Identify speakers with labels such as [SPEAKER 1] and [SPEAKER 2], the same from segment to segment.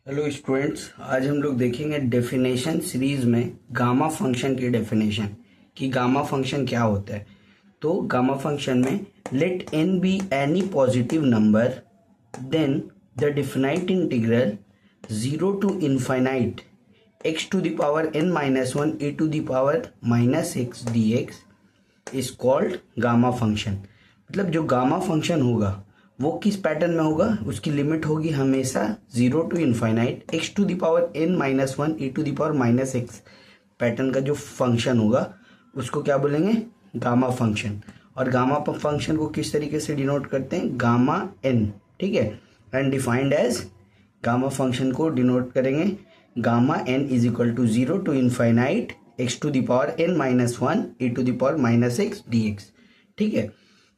[SPEAKER 1] Hello students, आज हम लोग देखेंगे डेफिनेशन सीरीज में गामा फंक्शन की डेफिनेशन कि गामा फंक्शन क्या होता है। तो गामा फंक्शन में let n be any positive number then the definite integral 0 to infinite x to the power n minus one e to the power minus x d x is called gamma function. मतलब जो gamma function होगा वो किस pattern में होगा, उसकी limit होगी हमेशा 0 to infinite x to the power n minus one e to the power minus x pattern का जो फंक्शन होगा उसको क्या बोलेंगे, गामा फंक्शन। और गामा फंक्शन को किस तरीके से डिनोट करते हैं, गामा n, ठीक है। And defined as, gamma function को डिनोट करेंगे gamma n is equal to 0 to infinite x to the power n minus one e to the power minus x d x, ठीक है।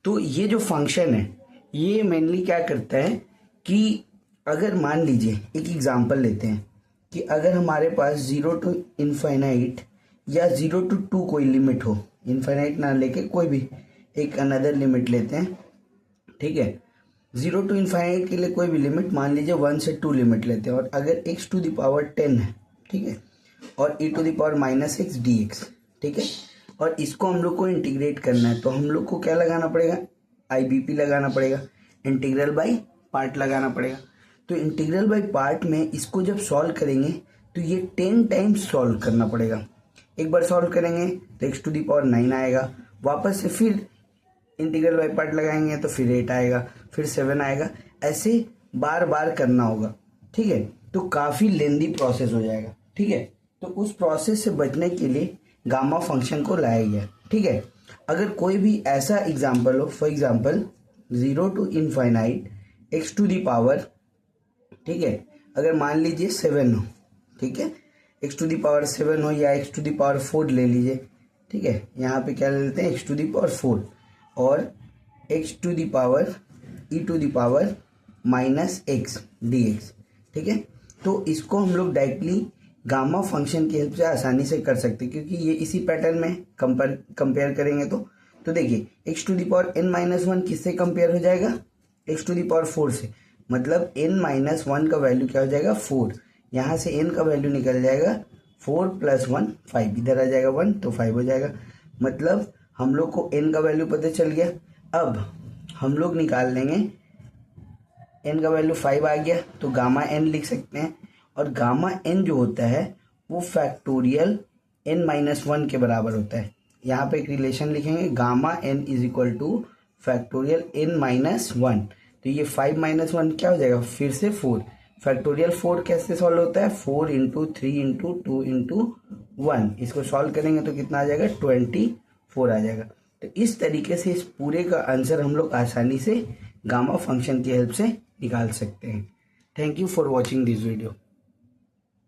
[SPEAKER 1] तो ये जो फंक्शन है ये मेनली क्या करता है कि अगर मान लीजिए एक एग्जांपल लेते हैं कि अगर हमारे पास 0 टू इनफाइनाइट या 0 टू 2 कोई लिमिट हो, इनफाइनाइट ना लेके कोई भी एक अनदर लिमिट लेते हैं, ठीक है। 0 टू इनफाइनाइट के लिए कोई भी लिमिट, मान लीजिए 1 से 2 लिमिट लेते हैं और अगर x टू द पावर 10 है, ठीक है, और e to the power minus x d x, ठीक है, और इसको हम लोग को इंटीग्रेट करना है तो हम लोग को क्या लगाना पड़ेगा, IBP लगाना पड़ेगा, इंटीग्रल बाय पार्ट लगाना पड़ेगा। तो इंटीग्रल बाय पार्ट में इसको जब सॉल्व करेंगे तो ये 10 टाइम्स सॉल्व करना पड़ेगा। एक बार सॉल्व करेंगे तो x टू द पावर 9 आएगा, वापस से फिर इंटीग्रल बाय पार्ट लगाएंगे तो फिर 8 आएगा, फिर 7 आएगा, ऐसे बार बार करना होगा, ठीक है। तो काफ़ी लेंदी प्रोसेस हो जाएगा, ठीक है। तो उस प्रोसेस से बचने के लिए गामा फंक्शन को लाया गया, ठीक है। अगर कोई भी ऐसा एग्जाम्पल हो, for example 0 to infinite x to the power, ठीक है, अगर मान लीजिए 7 हो, ठीक है, एक्स टू दी पावर 7 हो या एक्स टू दी पावर 4 ले लीजिए, ठीक है। यहाँ पे क्या ले लेते हैं, एक्स टू दी पावर 4 और x to the power e to the power minus x d x, ठीक है। तो इसको हम लोग डायरेक्टली गामा फंक्शन की हेल्प से आसानी से कर सकते हैं क्योंकि ये इसी पैटर्न में कंपेयर करेंगे तो देखिए x to the power n minus one किससे कंपेयर हो जाएगा, एक्स टू दी पावर 4 से। मतलब n माइनस वन का वैल्यू क्या हो जाएगा, 4। यहाँ से n का वैल्यू निकल जाएगा 4 प्लस 1 5, इधर आ जाएगा 1 तो 5 हो जाएगा। मतलब हम लोग को n का वैल्यू पता चल गया। अब हम लोग निकाल लेंगे, n का वैल्यू 5 आ गया तो गामा n लिख सकते हैं। और गामा n जो होता है वो फैक्टोरियल n माइनस वन के बराबर होता है। यहाँ पे एक रिलेशन लिखेंगे, gamma n is equal two factorial n minus one. तो ये 5 माइनस वन क्या हो जाएगा, फिर से 4। फैक्टोरियल 4 कैसे सॉल्व होता है, 4 इंटू 3 इंटू 2 इंटू 1। इसको सॉल्व करेंगे तो कितना आ जाएगा, 24 आ जाएगा। तो इस तरीके से इस पूरे का आंसर हम लोग आसानी से गामा फंक्शन की हेल्प से निकाल सकते हैं। Thank you for watching this video.